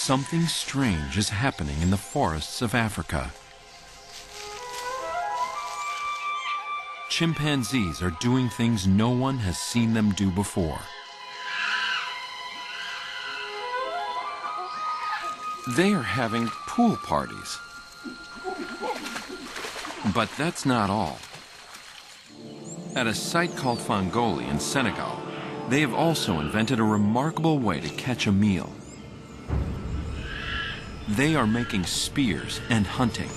Something strange is happening in the forests of Africa. Chimpanzees are doing things no one has seen them do before. They are having pool parties. But that's not all. At a site called Fangoli in Senegal, they have also invented a remarkable way to catch a meal. They are making spears and hunting,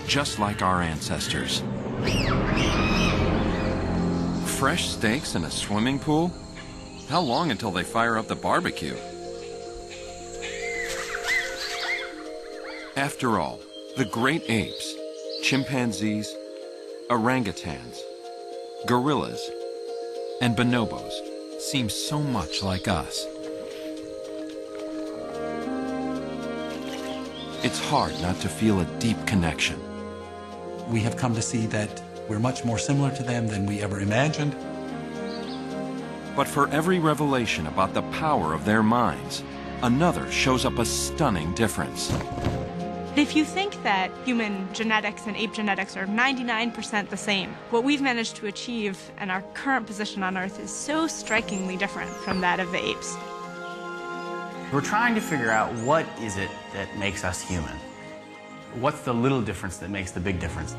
just like our ancestors. Fresh steaks in a swimming pool? How long until they fire up the barbecue? After all, the great apes, chimpanzees, orangutans, gorillas, and bonobos seem so much like us. It's hard not to feel a deep connection. We have come to see that we're much more similar to them than we ever imagined. But for every revelation about the power of their minds, another shows up a stunning difference. If you think that human genetics and ape genetics are 99% the same, what we've managed to achieve and our current position on Earth is so strikingly different from that of the apes. We're trying to figure out what is it that makes us human. What's the little difference that makes the big difference?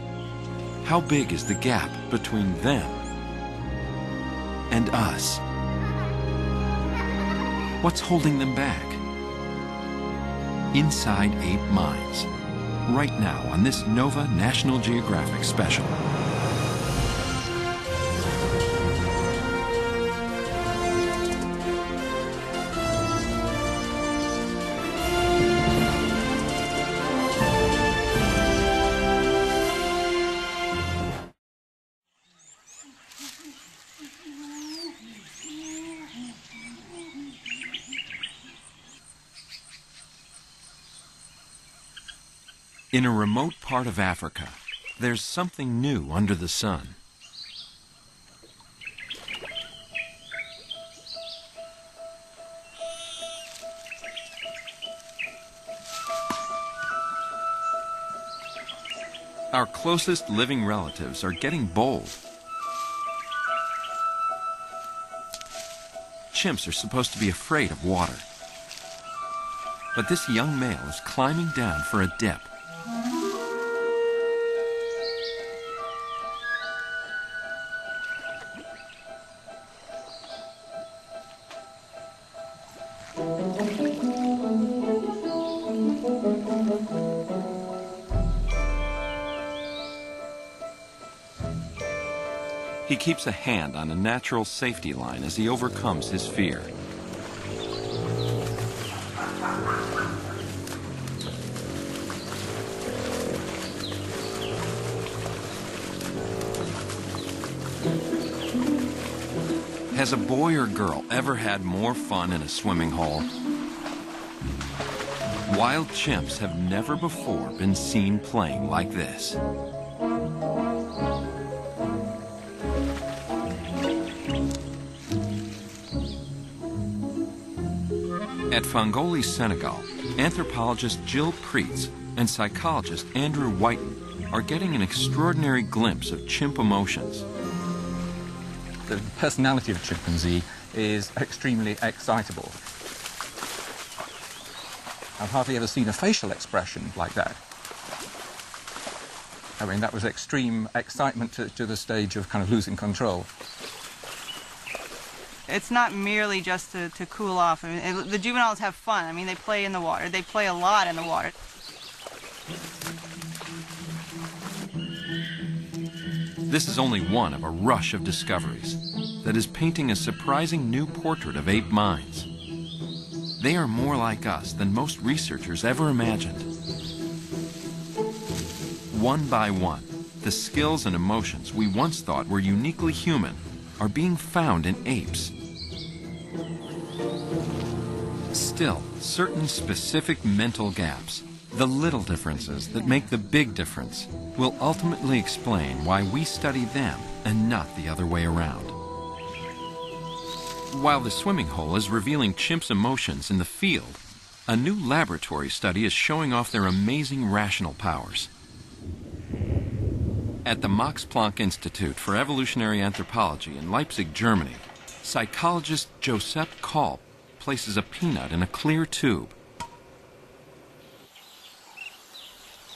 How big is the gap between them and us? What's holding them back? Inside Ape Minds, right now on this NOVA-National Geographic special. In a remote part of Africa, there's something new under the sun. Our closest living relatives are getting bold. Chimps are supposed to be afraid of water. But this young male is climbing down for a dip. He keeps a hand on a natural safety line as he overcomes his fear. Has a boy or girl ever had more fun in a swimming hole? Wild chimps have never before been seen playing like this. At Fangoli, Senegal, anthropologist Jill Preetz and psychologist Andrew Whiten are getting an extraordinary glimpse of chimp emotions. The personality of a chimpanzee is extremely excitable. I've hardly ever seen a facial expression like that. I mean, that was extreme excitement to the stage of kind of losing control. It's not merely just to cool off. I mean, the juveniles have fun. I mean, they play in the water. They play a lot in the water. This is only one of a rush of discoveries that is painting a surprising new portrait of ape minds. They are more like us than most researchers ever imagined. One by one, the skills and emotions we once thought were uniquely human are being found in apes. Still, certain specific mental gaps, the little differences that make the big difference, will ultimately explain why we study them and not the other way around. While the swimming hole is revealing chimps' emotions in the field, A new laboratory study is showing off their amazing rational powers. At the Max Planck Institute for Evolutionary Anthropology in Leipzig, Germany, psychologist Josep Kolb places a peanut in a clear tube.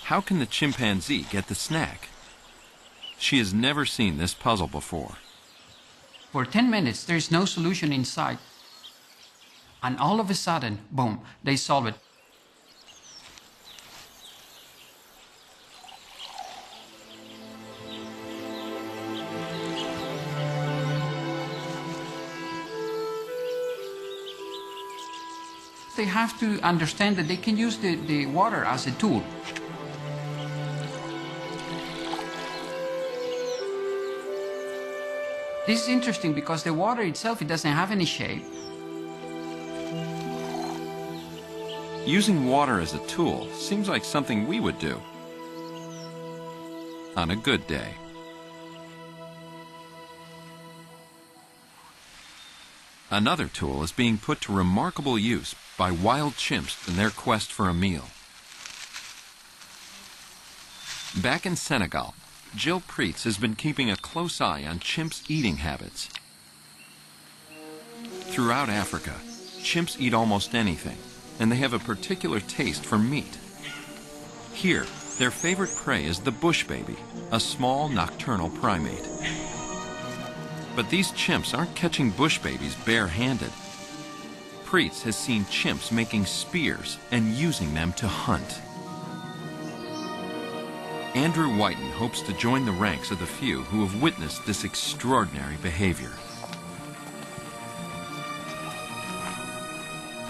How can the chimpanzee get the snack? She has never seen this puzzle before. For 10 minutes, there is no solution in sight. And all of a sudden, boom, they solve it. They have to understand that they can use the water as a tool. This is interesting because the water itself, it doesn't have any shape. Using water as a tool seems like something we would do on a good day. Another tool is being put to remarkable use by wild chimps in their quest for a meal. Back in Senegal, Jill Preetz has been keeping a close eye on chimps' eating habits. Throughout Africa, chimps eat almost anything, and they have a particular taste for meat. Here, their favorite prey is the bushbaby, a small nocturnal primate. But these chimps aren't catching bushbabies bare-handed. Preetz has seen chimps making spears and using them to hunt. Andrew Whiten hopes to join the ranks of the few who have witnessed this extraordinary behavior.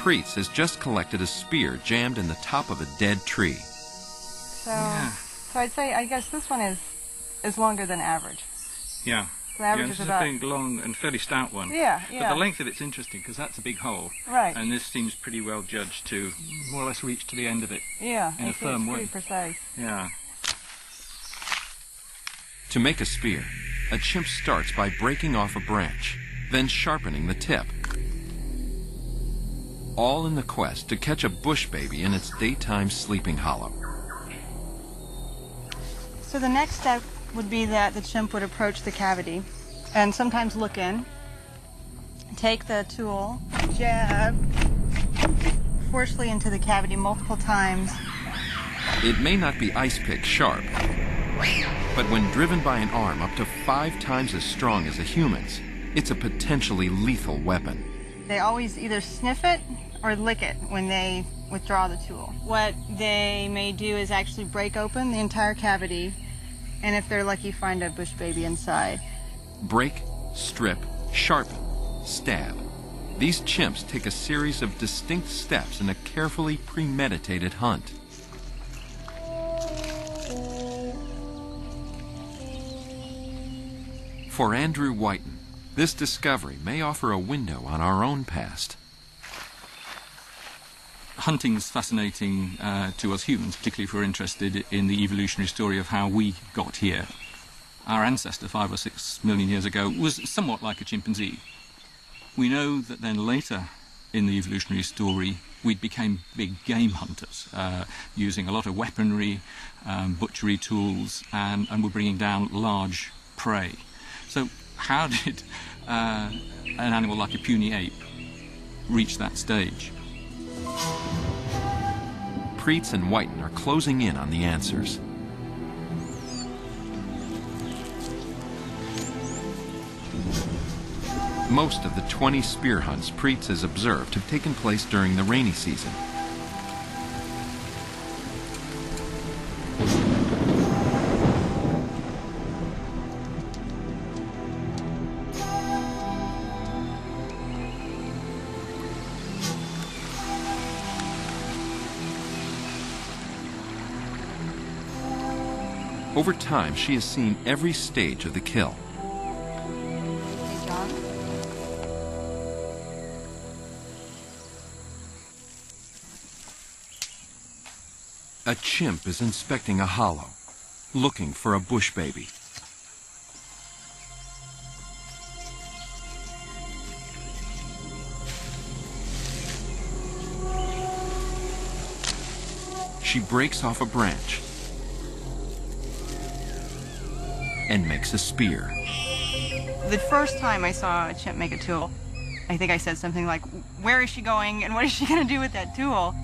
Preetz has just collected a spear jammed in the top of a dead tree. So I'd say, I guess this one is longer than average. Yeah. The average this is is about... a big, long and fairly stout one. Yeah. But the length of it's interesting because that's a big hole. Right. And this seems pretty well judged to more or less reach to the end of it. Yeah, in a firm way. Pretty precise. Yeah. To make a spear, a chimp starts by breaking off a branch, then sharpening the tip. All in the quest to catch a bushbaby in its daytime sleeping hollow. So the next step would be that the chimp would approach the cavity and sometimes look in, take the tool, jab forcefully into the cavity multiple times. It may not be ice pick sharp, but when driven by an arm up to 5 times as strong as a human's, it's a potentially lethal weapon. They always either sniff it or lick it when they withdraw the tool. What they may do is actually break open the entire cavity, and if they're lucky, find a bushbaby inside. Break, strip, sharpen, stab. These chimps take a series of distinct steps in a carefully premeditated hunt. For Andrew Whiten, this discovery may offer a window on our own past. Hunting's fascinating to us humans, particularly if we're interested in the evolutionary story of how we got here. Our ancestor 5 or 6 million years ago was somewhat like a chimpanzee. We know that then later in the evolutionary story we became big game hunters, using a lot of weaponry, butchery tools, and were bringing down large prey. So how did an animal like a puny ape reach that stage? Preetz and Whiten are closing in on the answers. Most of the 20 spear hunts Preetz has observed have taken place during the rainy season. Over time, she has seen every stage of the kill. Hey, John? A chimp is inspecting a hollow, looking for a bushbaby. she breaks off a branch and makes a spear. The first time I saw a chimp make a tool, I think I said something like, "Where is she going and what is she going to do with that tool?"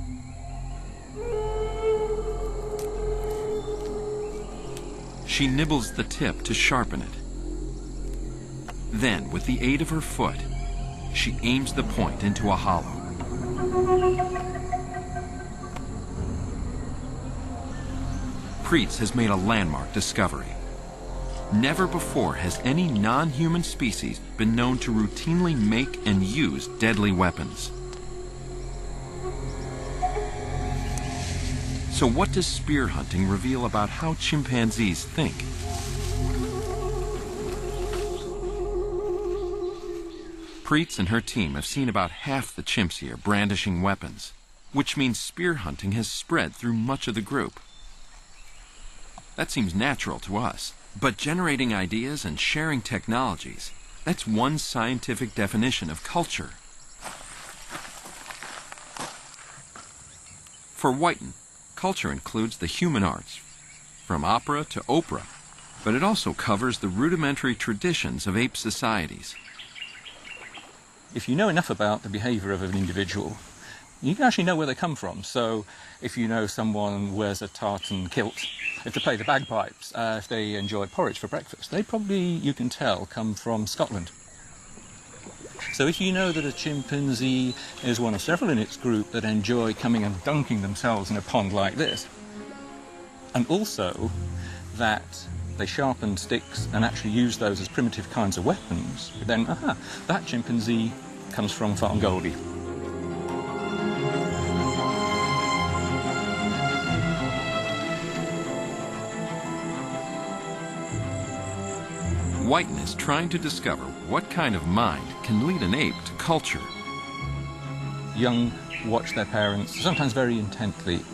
She nibbles the tip to sharpen it. Then, with the aid of her foot, she aims the point into a hollow. Preetz has made a landmark discovery. Never before has any non-human species been known to routinely make and use deadly weapons. So what does spear hunting reveal about how chimpanzees think? Preetz and her team have seen about half the chimps here brandishing weapons, which means spear hunting has spread through much of the group. That seems natural to us, but generating ideas and sharing technologies, that's one scientific definition of culture. For Whiten, culture includes the human arts, from opera to Oprah, but it also covers the rudimentary traditions of ape societies. If you know enough about the behavior of an individual, you can actually know where they come from. So if you know someone wears a tartan kilt, if they play the bagpipes, if they enjoy porridge for breakfast, they probably, you can tell, come from Scotland. So if you know that a chimpanzee is one of several in its group that enjoy coming and dunking themselves in a pond like this, and also that they sharpen sticks and actually use those as primitive kinds of weapons, then, that chimpanzee comes from Farm Goldie. Whiten is trying to discover what kind of mind can lead an ape to culture. Young watch their parents, sometimes very intently,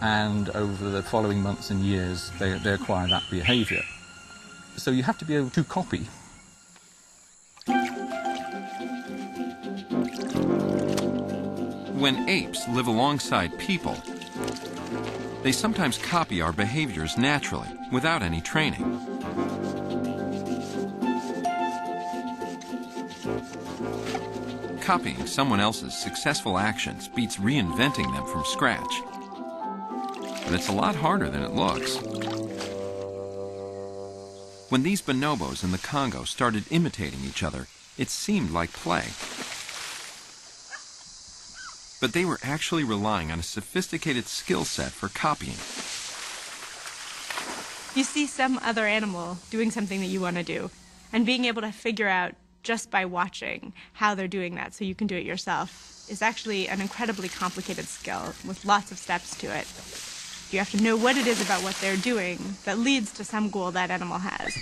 and over the following months and years they acquire that behavior. So you have to be able to copy. When apes live alongside people, they sometimes copy our behaviors naturally, without any training. Copying someone else's successful actions beats reinventing them from scratch. But it's a lot harder than it looks. When these bonobos in the Congo started imitating each other, it seemed like play. But they were actually relying on a sophisticated skill set for copying. You see some other animal doing something that you want to do, and being able to figure out just by watching how they're doing that so you can do it yourself is actually an incredibly complicated skill with lots of steps to it. You have to know what it is about what they're doing that leads to some goal that animal has.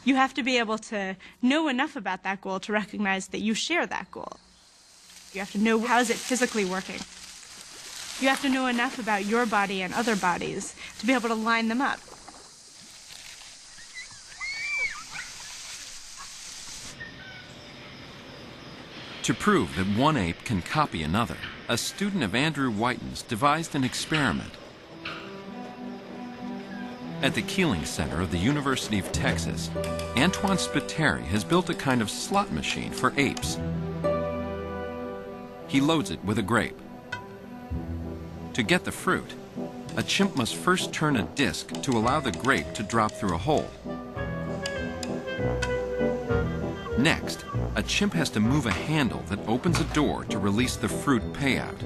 You have to be able to know enough about that goal to recognize that you share that goal. You have to know how is it physically working. You have to know enough about your body and other bodies to be able to line them up. To prove that one ape can copy another, a student of Andrew Whiten's devised an experiment. At the Keeling Center of the University of Texas, Antoine Spiteri has built a kind of slot machine for apes. He loads it with a grape. To get the fruit, a chimp must first turn a disc to allow the grape to drop through a hole. Next, a chimp has to move a handle that opens a door to release the fruit payout.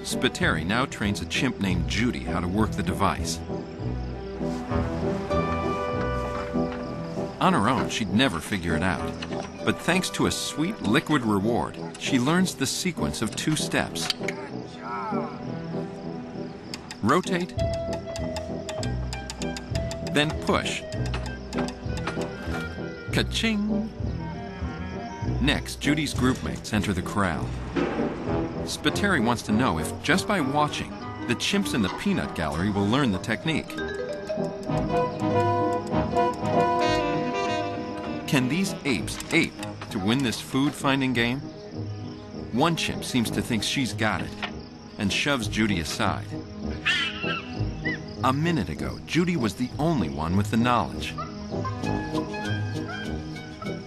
Spiteri now trains a chimp named Judy how to work the device. On her own, she'd never figure it out. But thanks to a sweet liquid reward, she learns the sequence of 2 steps. Rotate, then push. Ka-ching! Next, Judy's groupmates enter the corral. Spiteri wants to know if, just by watching, the chimps in the peanut gallery will learn the technique. Can these apes ape to win this food-finding game? One chimp seems to think she's got it and shoves Judy aside. A minute ago, Judy was the only one with the knowledge.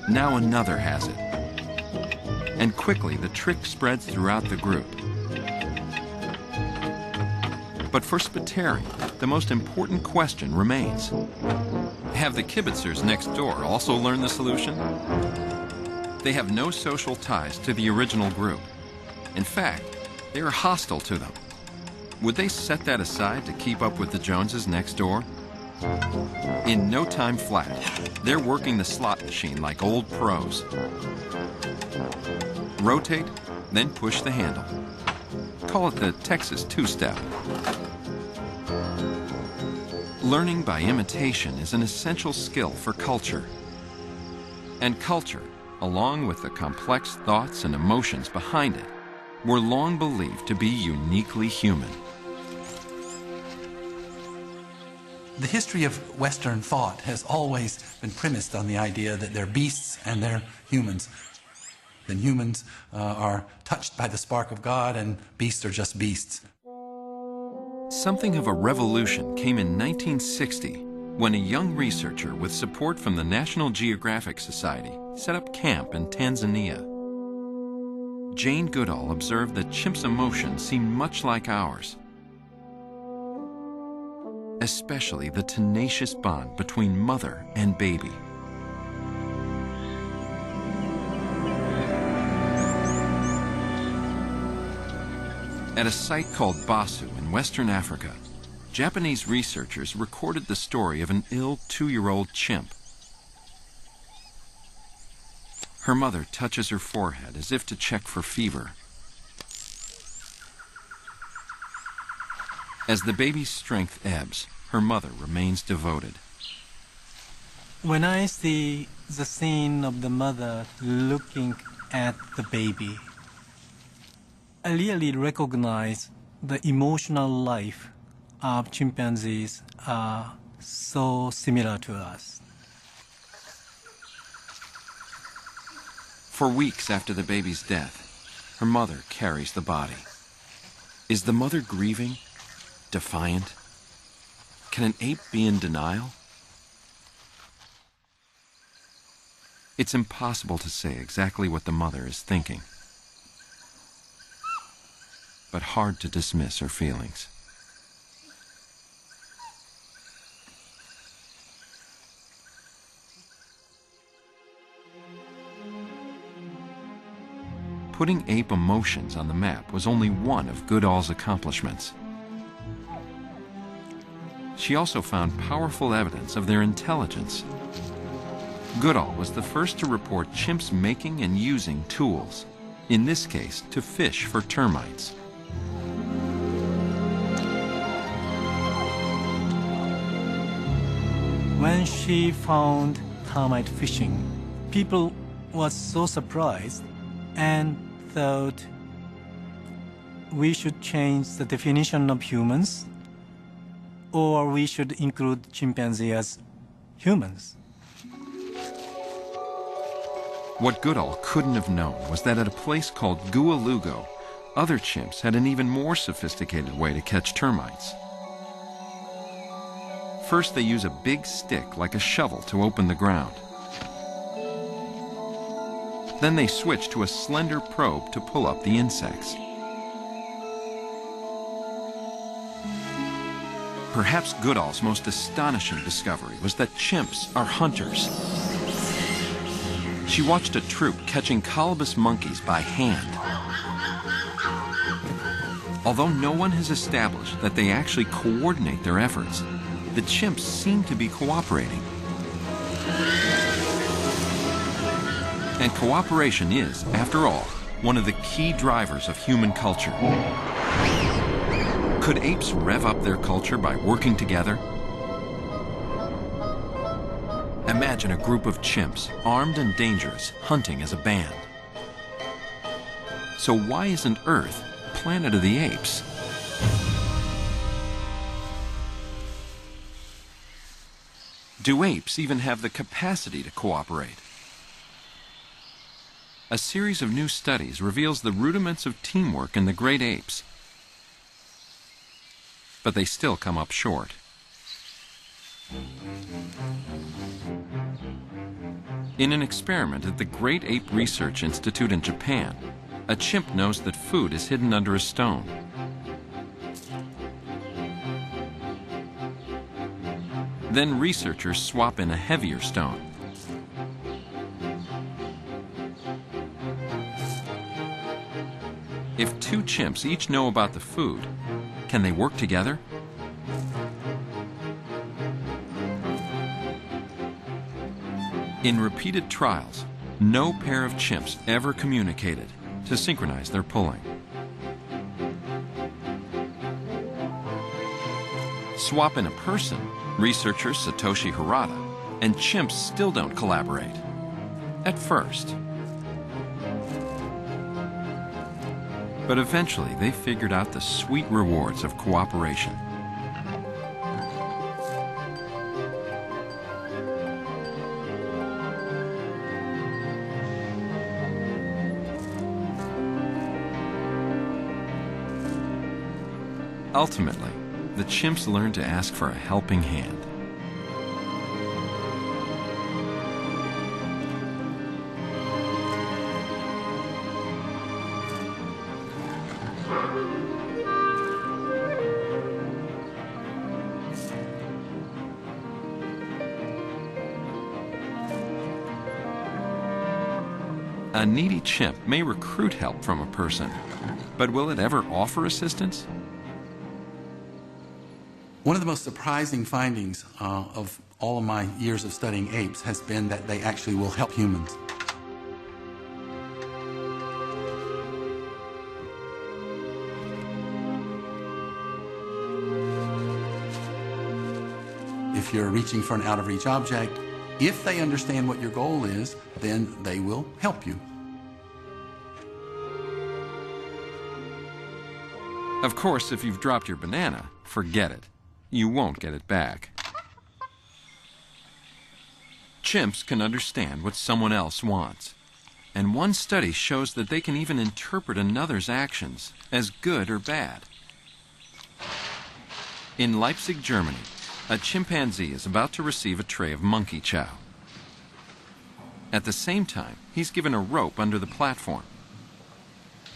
Now another has it. And quickly the trick spreads throughout the group. But for Spiteri, the most important question remains. Have the kibitzers next door also learned the solution? They have no social ties to the original group. In fact, they are hostile to them. Would they set that aside to keep up with the Joneses next door? In no time flat, they're working the slot machine like old pros. Rotate, then push the handle. Call it the Texas two-step. Learning by imitation is an essential skill for culture. And culture, along with the complex thoughts and emotions behind it, were long believed to be uniquely human. The history of Western thought has always been premised on the idea that they're beasts and they're humans. Then humans are touched by the spark of God and beasts are just beasts. Something of a revolution came in 1960 when a young researcher with support from the National Geographic Society set up camp in Tanzania. Jane Goodall observed that chimps' emotions seemed much like ours, especially the tenacious bond between mother and baby. At a site called Basu in Western Africa, Japanese researchers recorded the story of an ill 2-year-old chimp. Her mother touches her forehead as if to check for fever. As the baby's strength ebbs, her mother remains devoted. When I see the scene of the mother looking at the baby, I really recognize the emotional life of chimpanzees are so similar to us. For weeks after the baby's death, her mother carries the body. Is the mother grieving? Defiant? Can an ape be in denial? It's impossible to say exactly what the mother is thinking, but hard to dismiss her feelings. Putting ape emotions on the map was only one of Goodall's accomplishments. She also found powerful evidence of their intelligence. Goodall was the first to report chimps making and using tools, in this case to fish for termites. When she found termite fishing, people were so surprised and thought we should change the definition of humans, or we should include chimpanzees as humans. What Goodall couldn't have known was that at a place called Gualugo, other chimps had an even more sophisticated way to catch termites. First, they use a big stick like a shovel to open the ground. Then they switch to a slender probe to pull up the insects. Perhaps Goodall's most astonishing discovery was that chimps are hunters. She watched a troop catching colobus monkeys by hand. Although no one has established that they actually coordinate their efforts, the chimps seem to be cooperating. And cooperation is, after all, one of the key drivers of human culture. Could apes rev up their culture by working together? Imagine a group of chimps, armed and dangerous, hunting as a band. So why isn't Earth planet of the apes? Do apes even have the capacity to cooperate? a series of new studies reveals the rudiments of teamwork in the great apes. But they still come up short. In an experiment at the Great Ape Research Institute in Japan, a chimp knows that food is hidden under a stone. Then researchers swap in a heavier stone. If two chimps each know about the food, can they work together? In repeated trials, no pair of chimps ever communicated to synchronize their pulling. Swap in a person, researcher Satoshi Harada, and chimps still don't collaborate. At first. But eventually they figured out the sweet rewards of cooperation. Ultimately, the chimps learned to ask for a helping hand. A needy chimp may recruit help from a person, but will it ever offer assistance? One of the most surprising findings of all of my years of studying apes has been that they actually will help humans. If you're reaching for an out-of-reach object, if they understand what your goal is, then they will help you. Of course, if you've dropped your banana, forget it. You won't get it back. Chimps can understand what someone else wants. And one study shows that they can even interpret another's actions as good or bad. In Leipzig, Germany, a chimpanzee is about to receive a tray of monkey chow. At the same time, he's given a rope under the platform.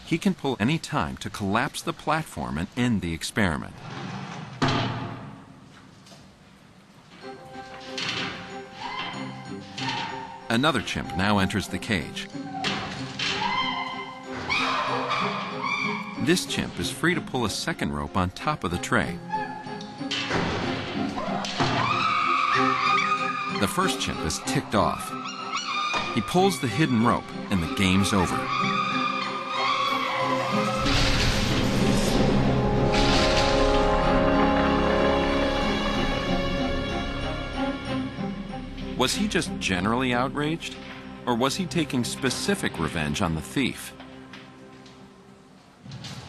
He can pull any time to collapse the platform and end the experiment. Another chimp now enters the cage. This chimp is free to pull a second rope on top of the tray. The first chimp is ticked off. He pulls the hidden rope, and the game's over. Was he just generally outraged, or was he taking specific revenge on the thief?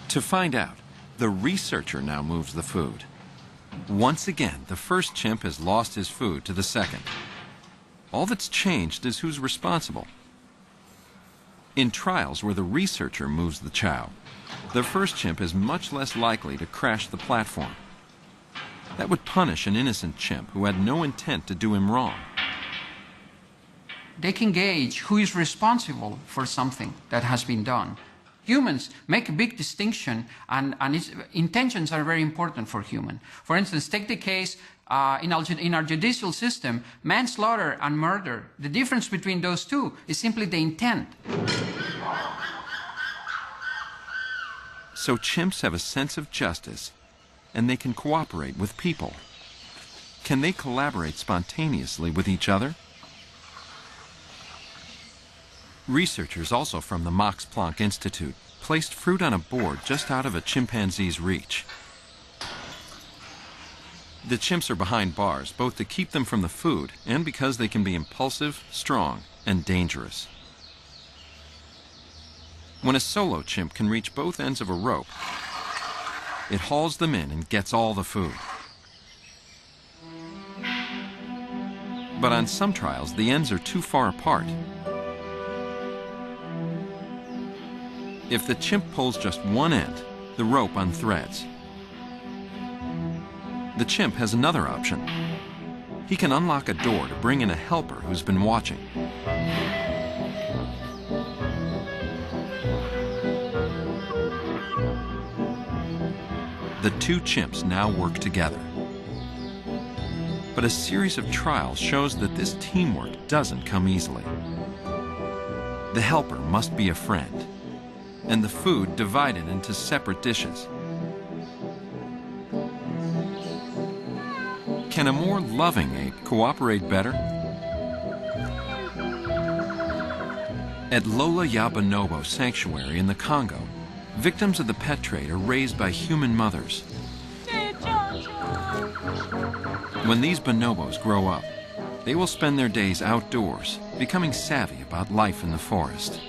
To find out, the researcher now moves the food. Once again, the first chimp has lost his food to the second. All that's changed is who's responsible. In trials where the researcher moves the chow, the first chimp is much less likely to crash the platform. That would punish an innocent chimp who had no intent to do him wrong. They can gauge who is responsible for something that has been done. Humans make a big distinction, and intentions are very important for humans. For instance, take the case in our judicial system, manslaughter and murder. The difference between those two is simply the intent. So chimps have a sense of justice, and they can cooperate with people. Can they collaborate spontaneously with each other? Researchers also from the Max Planck Institute placed fruit on a board just out of a chimpanzee's reach. The chimps are behind bars, both to keep them from the food and because they can be impulsive, strong, and dangerous. When a solo chimp can reach both ends of a rope, it hauls them in and gets all the food. But on some trials, the ends are too far apart. If the chimp pulls just one end, the rope unthreads. The chimp has another option. He can unlock a door to bring in a helper who's been watching. The two chimps now work together. But a series of trials shows that this teamwork doesn't come easily. The helper must be a friend, and the food divided into separate dishes. Can a more loving ape cooperate better? At Lola ya Bonobo Sanctuary in the Congo, victims of the pet trade are raised by human mothers. When these bonobos grow up, they will spend their days outdoors, becoming savvy about life in the forest.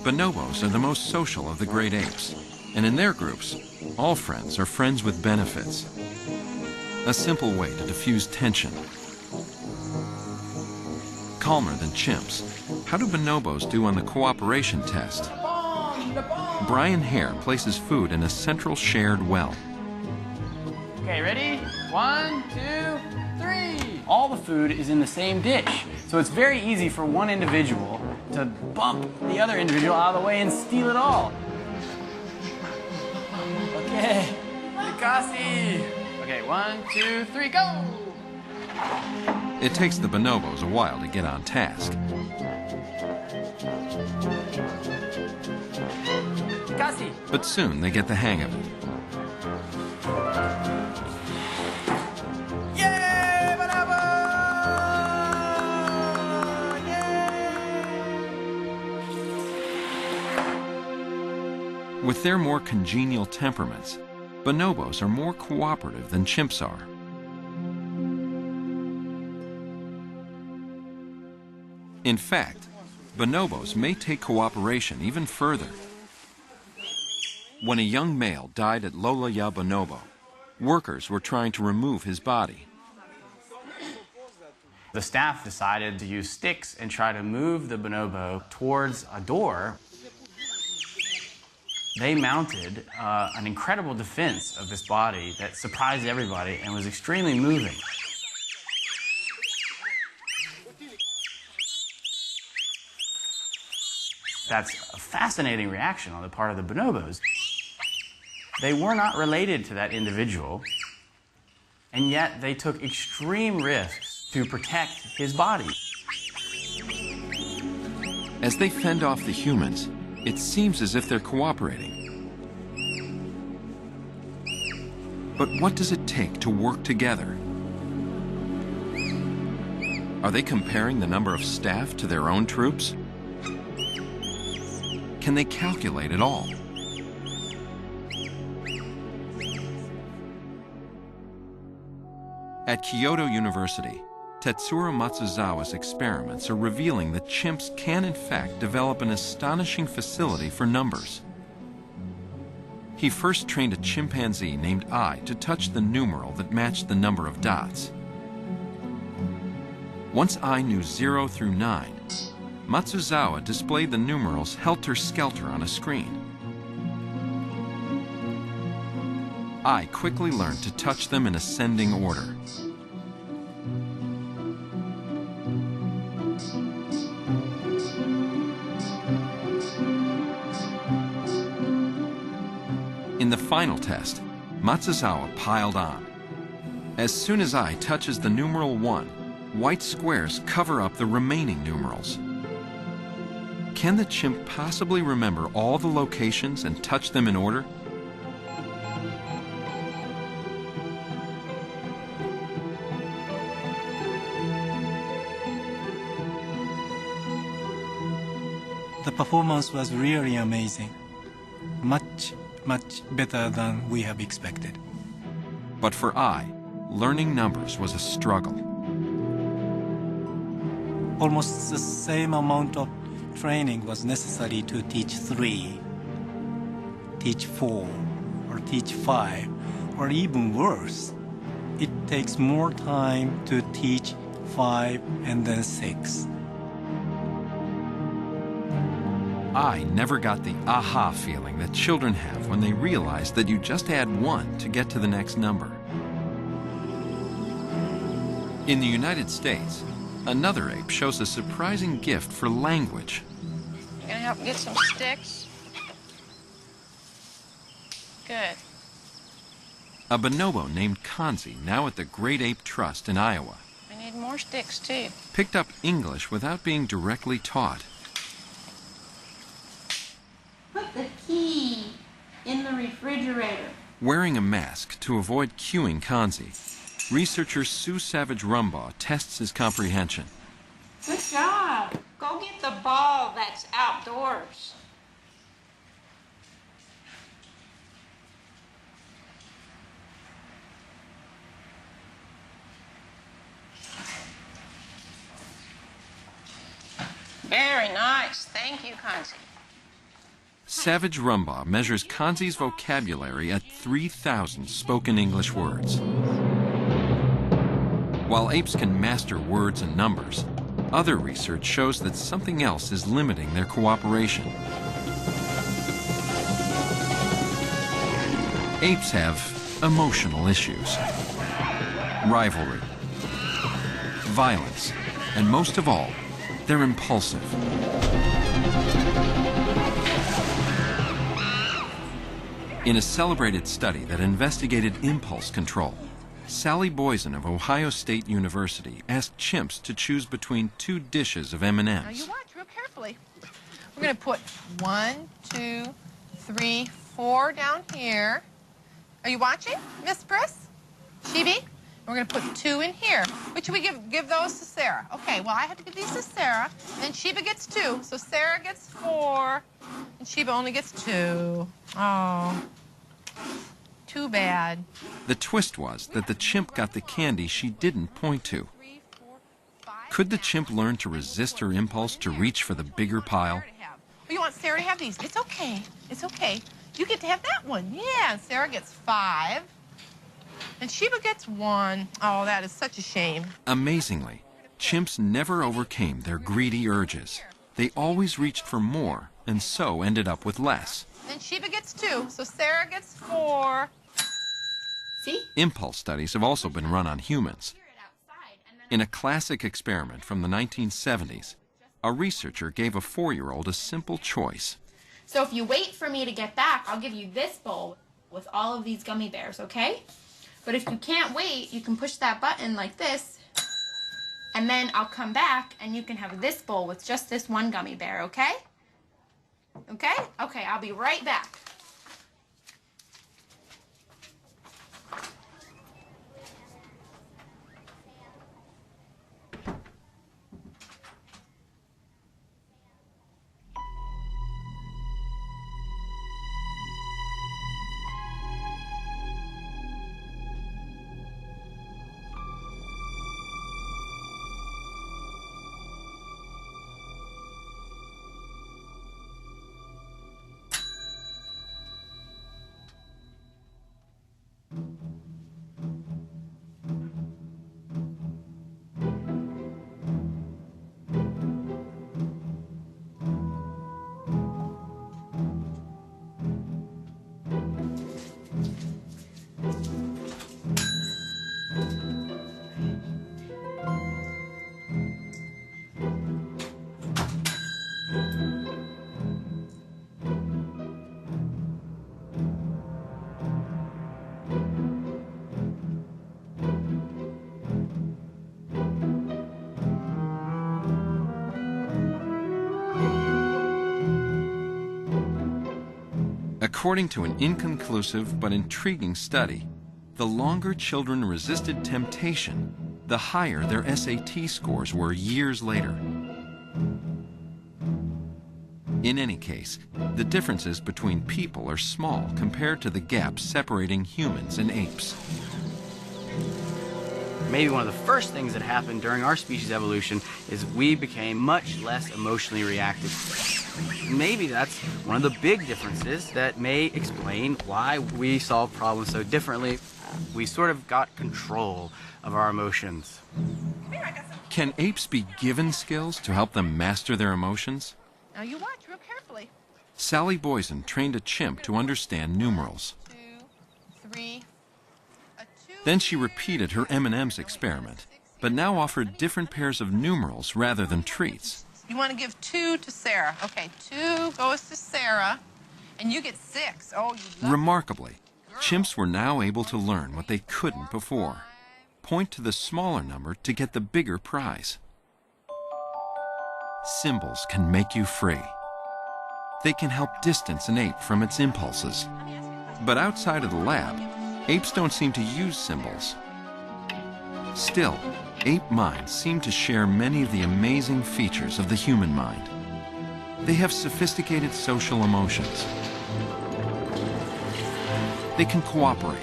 Bonobos are the most social of the great apes, and in their groups, all friends are friends with benefits. A simple way to diffuse tension. Calmer than chimps, how do bonobos do on the cooperation test? Brian Hare places food in a central shared well. Okay, ready? 1, 2, 3. All the food is in the same dish, so it's very easy for one individual to bump the other individual out of the way and steal it all. Okay, Nikasi. Okay, 1, 2, 3, go! It takes the bonobos a while to get on task. Nikasi. But soon they get the hang of it. Yay, bonobo! Yay! With their more congenial temperaments, bonobos are more cooperative than chimps are. In fact, bonobos may take cooperation even further. When a young male died at Lola ya Bonobo, workers were trying to remove his body. The staff decided to use sticks and try to move the bonobo towards a door. They mounted an incredible defense of this body that surprised everybody and was extremely moving. That's a fascinating reaction on the part of the bonobos. They were not related to that individual, and yet they took extreme risks to protect his body. As they fend off the humans, it seems as if they're cooperating. But what does it take to work together? Are they comparing the number of staff to their own troops? Can they calculate it all? At Kyoto University, Tetsuro Matsuzawa's experiments are revealing that chimps can in fact develop an astonishing facility for numbers. He first trained a chimpanzee named I to touch the numeral that matched the number of dots. Once I knew 0 through 9, Matsuzawa displayed the numerals helter-skelter on a screen. I quickly learned to touch them in ascending order. In the final test, Matsuzawa piled on. As soon as I touches the numeral 1, white squares cover up the remaining numerals. Can the chimp possibly remember all the locations and touch them in order? The performance was really amazing. Much better than we have expected. But for I, learning numbers was a struggle. Almost the same amount of training was necessary to teach 3, teach 4, or teach 5, or even worse, it takes more time to teach 5 and then 6. I never got the aha feeling that children have when they realize that you just add 1 to get to the next number. In the United States, another ape shows a surprising gift for language. You gonna help get some sticks? Good. A bonobo named Kanzi, now at the Great Ape Trust in Iowa, We need more sticks, too. picked up English without being directly taught. Put the key in the refrigerator. Wearing a mask to avoid cueing Kanzi, researcher Sue Savage-Rumbaugh tests his comprehension. Good job. Go get the ball that's outdoors. Very nice. Thank you, Kanzi. Savage-Rumbaugh measures Kanzi's vocabulary at 3,000 spoken English words. While apes can master words and numbers, other research shows that something else is limiting their cooperation. Apes have emotional issues, rivalry, violence, and most of all, they're impulsive. In a celebrated study that investigated impulse control, Sally Boysen of Ohio State University asked chimps to choose between 2 dishes of M&Ms. Now you watch real carefully. We're going to put 1, 2, 3, 4 down here. Are you watching, Miss Briss? Shibi? We're going to put 2 in here. Which should we give those to Sarah? Okay, well, I have to give these to Sarah. And then Sheba gets 2. So Sarah gets 4. And Sheba only gets 2. Oh. Too bad. The twist was that the chimp got the candy she didn't point to. Could the chimp learn to resist her impulse to reach for the bigger pile? Oh, you want Sarah to have these? It's okay. It's okay. You get to have that one. Yeah, and Sarah gets 5. And Sheba gets 1. Oh, that is such a shame. Amazingly, chimps never overcame their greedy urges. They always reached for more, and so ended up with less. Then Sheba gets 2, so Sarah gets 4. See? Impulse studies have also been run on humans. In a classic experiment from the 1970s, a researcher gave a 4-year-old a simple choice. So if you wait for me to get back, I'll give you this bowl with all of these gummy bears, okay? But if you can't wait, you can push that button like this, and then I'll come back and you can have this bowl with just this one gummy bear, okay? Okay? Okay, I'll be right back. According to an inconclusive but intriguing study, the longer children resisted temptation, the higher their SAT scores were years later. In any case, the differences between people are small compared to the gaps separating humans and apes. Maybe one of the first things that happened during our species evolution is we became much less emotionally reactive. Maybe that's one of the big differences that may explain why we solve problems so differently. We sort of got control of our emotions. Can apes be given skills to help them master their emotions? Now you watch real carefully. Sally Boysen trained a chimp to understand numerals. 2, 3. Then she repeated her M&M's experiment, but now offered different pairs of numerals rather than treats. You want to give 2 to Sarah. Okay, 2 goes to Sarah, and you get 6. Oh, you love Remarkably, chimps were now able to learn what they couldn't before. Point to the smaller number to get the bigger prize. Symbols can make you free. They can help distance an ape from its impulses. But outside of the lab, apes don't seem to use symbols. Still, ape minds seem to share many of the amazing features of the human mind. They have sophisticated social emotions. They can cooperate.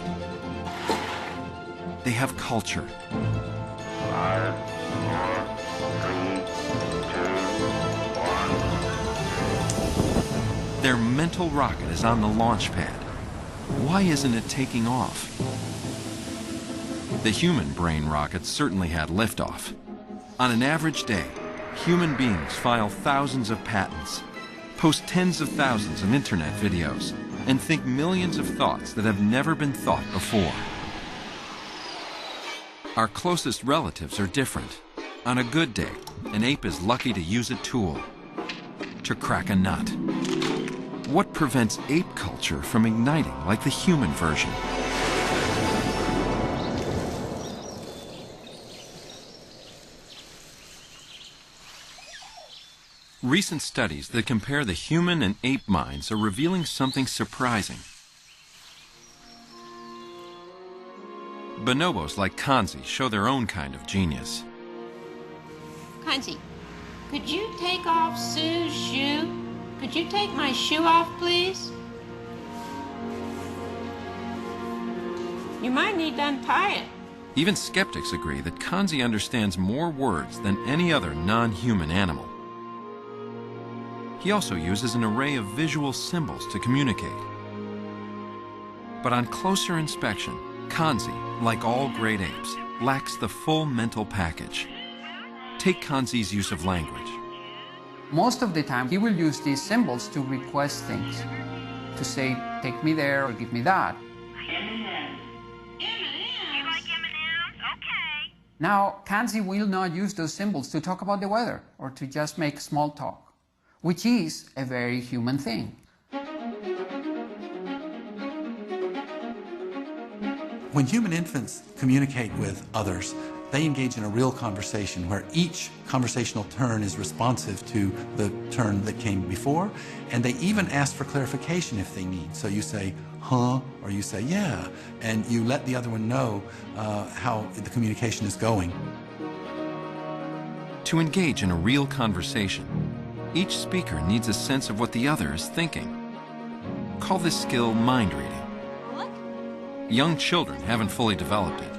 They have culture. 5, 4, 3, 2, 1. Their mental rocket is on the launch pad. Why isn't it taking off? The human brain rocket certainly had liftoff. On an average day, human beings file thousands of patents, post tens of thousands of internet videos, and think millions of thoughts that have never been thought before. Our closest relatives are different. On a good day, an ape is lucky to use a tool to crack a nut. What prevents ape culture from igniting like the human version? Recent studies that compare the human and ape minds are revealing something surprising. Bonobos like Kanzi show their own kind of genius. Kanzi, could you take off Sue's shoe? Could you take my shoe off, please? You might need to untie it. Even skeptics agree that Kanzi understands more words than any other non-human animal. He also uses an array of visual symbols to communicate. But on closer inspection, Kanzi, like all great apes, lacks the full mental package. Take Kanzi's use of language. Most of the time, he will use these symbols to request things, to say, take me there or give me that. Now, Kanzi will not use those symbols to talk about the weather or to just make small talk, which is a very human thing. When human infants communicate with others, they engage in a real conversation where each conversational turn is responsive to the turn that came before, and they even ask for clarification if they need. So you say, huh, or you say, yeah, and you let the other one know how the communication is going. To engage in a real conversation, each speaker needs a sense of what the other is thinking. Call this skill mind reading. Young children haven't fully developed it.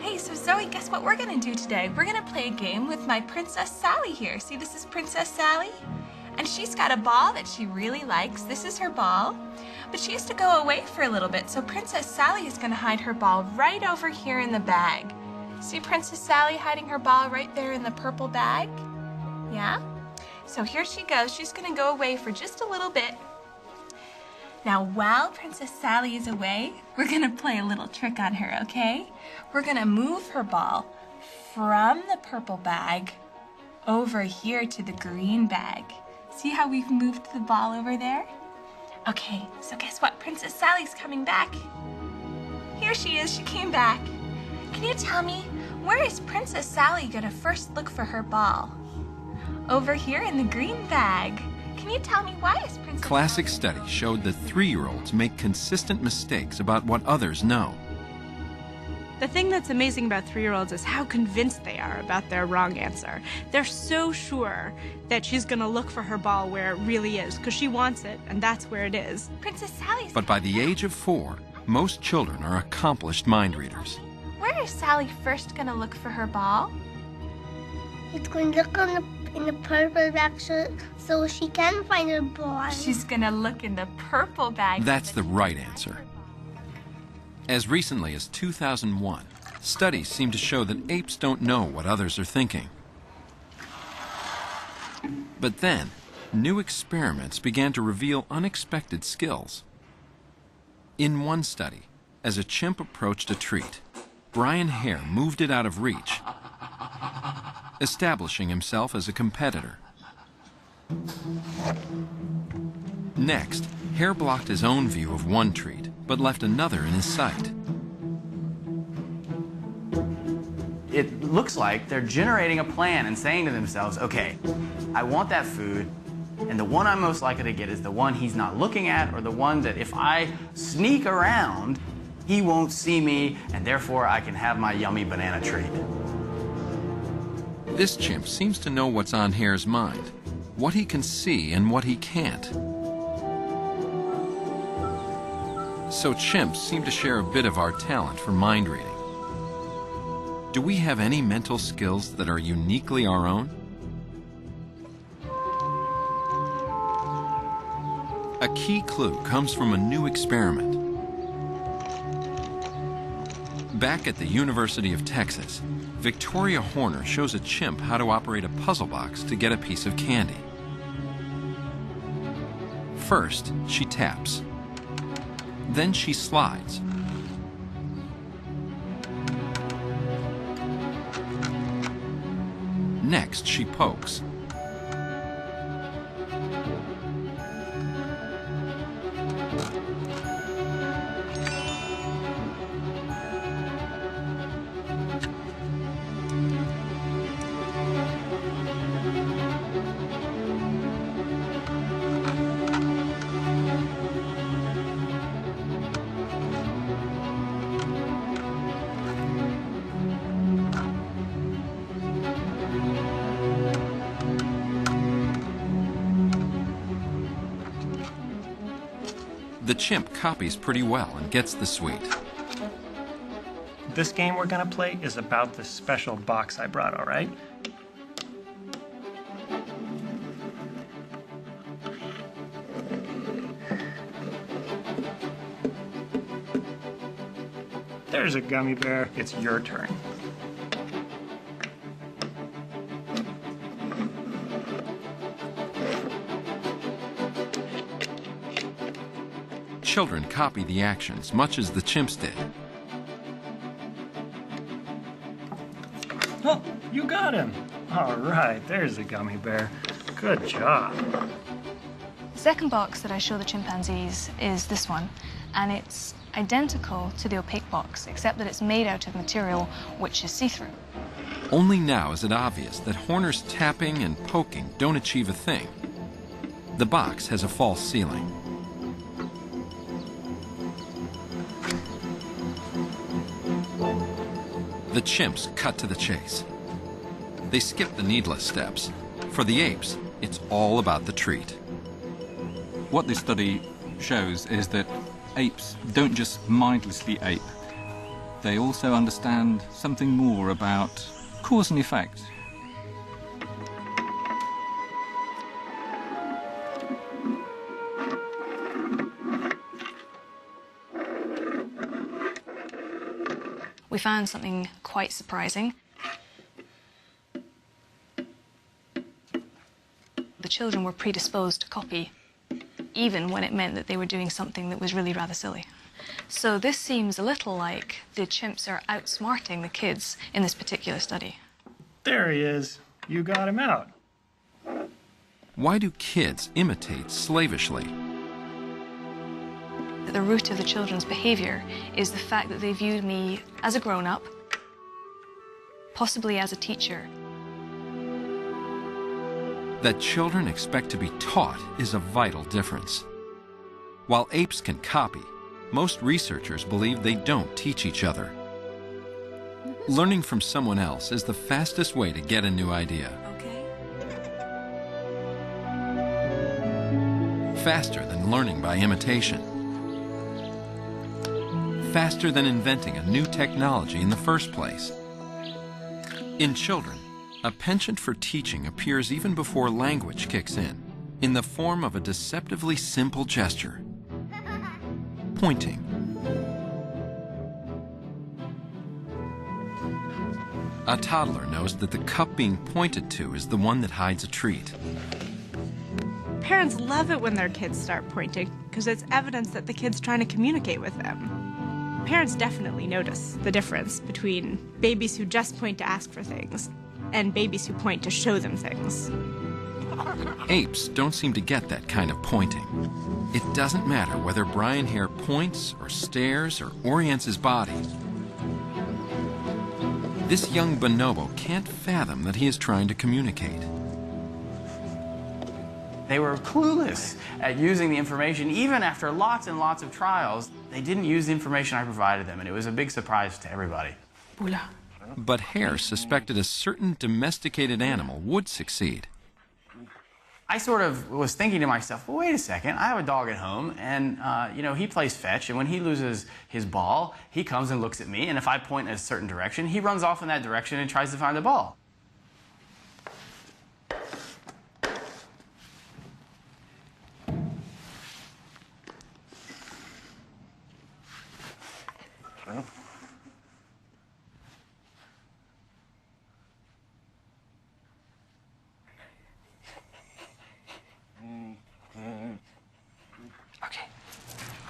Hey, so Zoe, guess what we're gonna do today? We're gonna play a game with my Princess Sally here. See, this is Princess Sally, and she's got a ball that she really likes. This is her ball, but she has to go away for a little bit, so Princess Sally is gonna hide her ball right over here in the bag. See Princess Sally hiding her ball right there in the purple bag? Yeah? So here she goes. She's gonna go away for just a little bit. Now, while Princess Sally is away, we're gonna play a little trick on her, okay? We're gonna move her ball from the purple bag over here to the green bag. See how we've moved the ball over there? Okay, so guess what? Princess Sally's coming back. Here she is, she came back. Can you tell me, where is Princess Sally gonna first look for her ball? Over here in the green bag. Can you tell me why is Princess Classic studies showed that 3-year-olds make consistent mistakes about what others know. The thing that's amazing about 3-year-olds is how convinced they are about their wrong answer. They're so sure that she's gonna look for her ball where it really is, because she wants it, and that's where it is. Princess Sally's... But by the age of 4, most children are accomplished mind readers. Where is Sally first gonna look for her ball? It's going to look in the purple bag so she can find her ball. She's gonna look in the purple bag. That's the right answer. As recently as 2001, studies seem to show that apes don't know what others are thinking. But then, new experiments began to reveal unexpected skills. In one study, as a chimp approached a treat, Brian Hare moved it out of reach, establishing himself as a competitor. Next, Hare blocked his own view of one treat, but left another in his sight. It looks like they're generating a plan and saying to themselves, okay, I want that food, and the one I'm most likely to get is the one he's not looking at, or the one that if I sneak around, he won't see me, and therefore I can have my yummy banana treat. This chimp seems to know what's on Hare's mind, what he can see and what he can't. So chimps seem to share a bit of our talent for mind reading. Do we have any mental skills that are uniquely our own? A key clue comes from a new experiment. Back at the University of Texas, Victoria Horner shows a chimp how to operate a puzzle box to get a piece of candy. First, she taps. Then she slides. Next, she pokes. The chimp copies pretty well and gets the sweet. This game we're gonna play is about this special box I brought, all right? There's a gummy bear. It's your turn. Children copy the actions much as the chimps did. Oh, you got him. All right, there's a gummy bear. Good job. The second box that I show the chimpanzees is this one, and it's identical to the opaque box, except that it's made out of material which is see-through. Only now is it obvious that Horner's tapping and poking don't achieve a thing. The box has a false ceiling. The chimps cut to the chase. They skip the needless steps. For the apes, it's all about the treat. What this study shows is that apes don't just mindlessly ape. They also understand something more about cause and effect. We found something quite surprising. The children were predisposed to copy, even when it meant that they were doing something that was really rather silly. So this seems a little like the chimps are outsmarting the kids in this particular study. There he is. You got him out. Why do kids imitate slavishly? The root of the children's behavior is the fact that they viewed me as a grown-up, possibly as a teacher. That children expect to be taught is a vital difference. While apes can copy, most researchers believe they don't teach each other. Learning from someone else is the fastest way to get a new idea. Faster than learning by imitation. Faster than inventing a new technology in the first place. In children, a penchant for teaching appears even before language kicks in the form of a deceptively simple gesture. Pointing. A toddler knows that the cup being pointed to is the one that hides a treat. Parents love it when their kids start pointing because it's evidence that the kid's trying to communicate with them. Parents definitely notice the difference between babies who just point to ask for things and babies who point to show them things. Apes don't seem to get that kind of pointing. It doesn't matter whether Brian Hare points or stares or orients his body. This young bonobo can't fathom that he is trying to communicate. They were clueless at using the information. Even after lots and lots of trials, they didn't use the information I provided them, and it was a big surprise to everybody. But Hare suspected a certain domesticated animal would succeed. I sort of was thinking to myself, well, wait a second, I have a dog at home, and he plays fetch, and when he loses his ball, he comes and looks at me, and if I point in a certain direction, he runs off in that direction and tries to find the ball.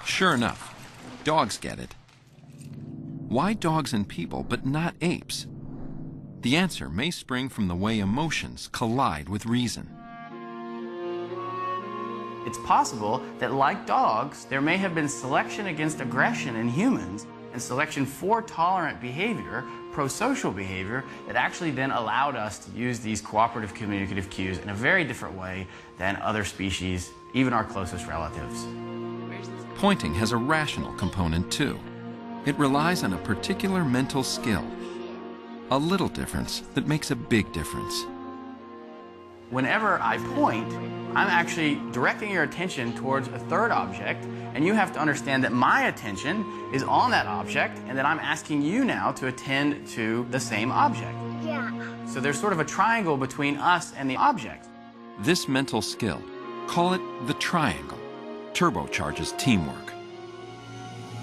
Sure enough, dogs get it. Why dogs and people, but not apes? The answer may spring from the way emotions collide with reason. It's possible that, like dogs, there may have been selection against aggression in humans and selection for tolerant behavior, pro-social behavior, that actually then allowed us to use these cooperative communicative cues in a very different way than other species, even our closest relatives. Pointing has a rational component too. It relies on a particular mental skill, a little difference that makes a big difference. Whenever I point, I'm actually directing your attention towards a third object, and you have to understand that my attention is on that object, and that I'm asking you now to attend to the same object. Yeah. So there's sort of a triangle between us and the object. This mental skill, call it the triangle, turbocharges teamwork.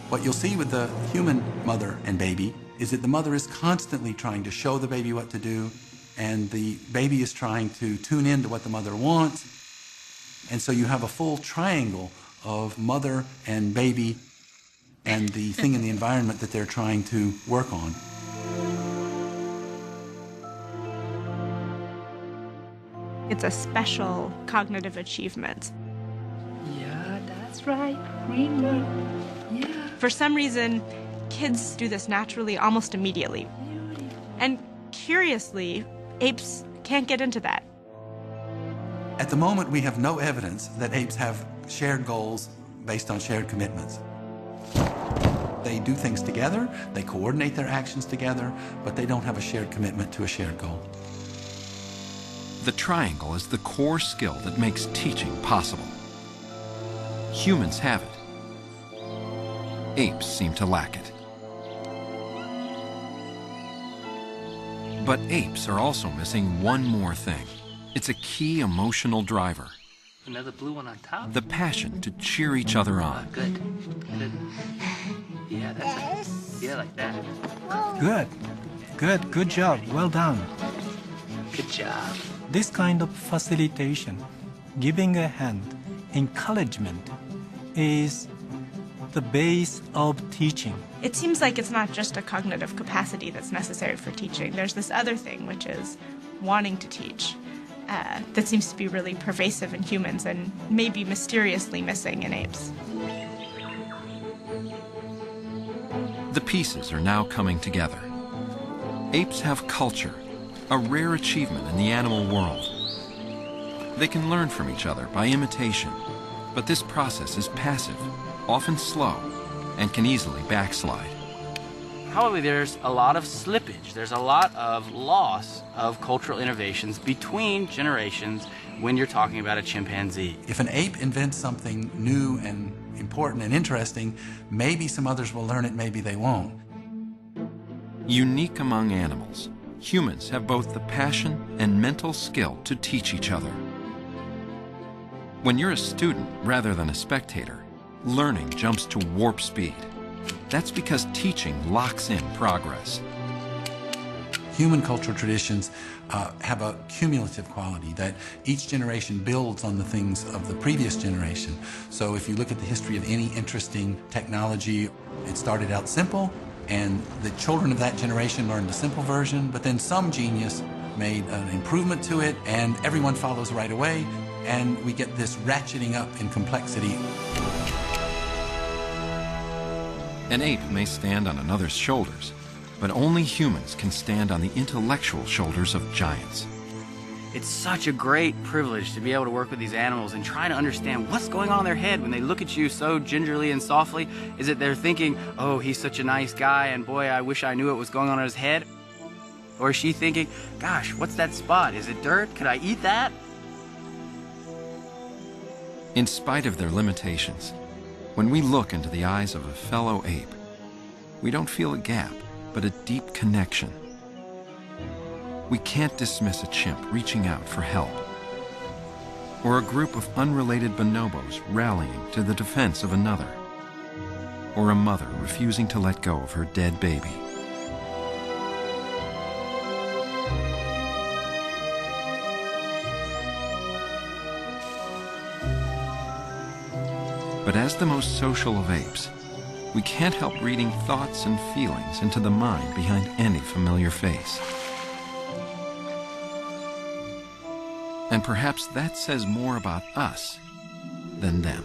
What you'll see with the human mother and baby is that the mother is constantly trying to show the baby what to do, and the baby is trying to tune in to what the mother wants. And so you have a full triangle of mother and baby and the thing in the environment that they're trying to work on. It's a special cognitive achievement. Yeah, that's right. Green light. Yeah. For some reason, kids do this naturally almost immediately. And curiously, apes can't get into that. At the moment, we have no evidence that apes have shared goals based on shared commitments. They do things together, they coordinate their actions together, but they don't have a shared commitment to a shared goal. The triangle is the core skill that makes teaching possible. Humans have it. Apes seem to lack it. But apes are also missing one more thing. It's a key emotional driver. Another blue one on top. The passion to cheer each other on. Good. Good. Yeah, that's it. Yeah, like that. Good job. Well done. Good job. This kind of facilitation, giving a hand, encouragement, is the base of teaching. It seems like it's not just a cognitive capacity that's necessary for teaching. There's this other thing, which is wanting to teach, that seems to be really pervasive in humans and maybe mysteriously missing in apes. The pieces are now coming together. Apes have culture, a rare achievement in the animal world. They can learn from each other by imitation, but this process is passive, often slow, and can easily backslide. Probably there's a lot of slippage. There's a lot of loss of cultural innovations between generations when you're talking about a chimpanzee. If an ape invents something new and important and interesting, maybe some others will learn it, maybe they won't. Unique among animals, humans have both the passion and mental skill to teach each other. When you're a student rather than a spectator, learning jumps to warp speed. That's because teaching locks in progress. Human cultural traditions have a cumulative quality, that each generation builds on the things of the previous generation. So if you look at the history of any interesting technology, it started out simple, and the children of that generation learned the simple version, but then some genius made an improvement to it, and everyone follows right away, and we get this ratcheting up in complexity. An ape may stand on another's shoulders, but only humans can stand on the intellectual shoulders of giants. It's such a great privilege to be able to work with these animals and try to understand what's going on in their head when they look at you so gingerly and softly. Is it they're thinking, oh, he's such a nice guy, and boy, I wish I knew what was going on in his head? Or is she thinking, gosh, what's that spot? Is it dirt? Could I eat that? In spite of their limitations, when we look into the eyes of a fellow ape, we don't feel a gap, but a deep connection. We can't dismiss a chimp reaching out for help, or a group of unrelated bonobos rallying to the defense of another, or a mother refusing to let go of her dead baby. But as the most social of apes, we can't help reading thoughts and feelings into the mind behind any familiar face. And perhaps that says more about us than them.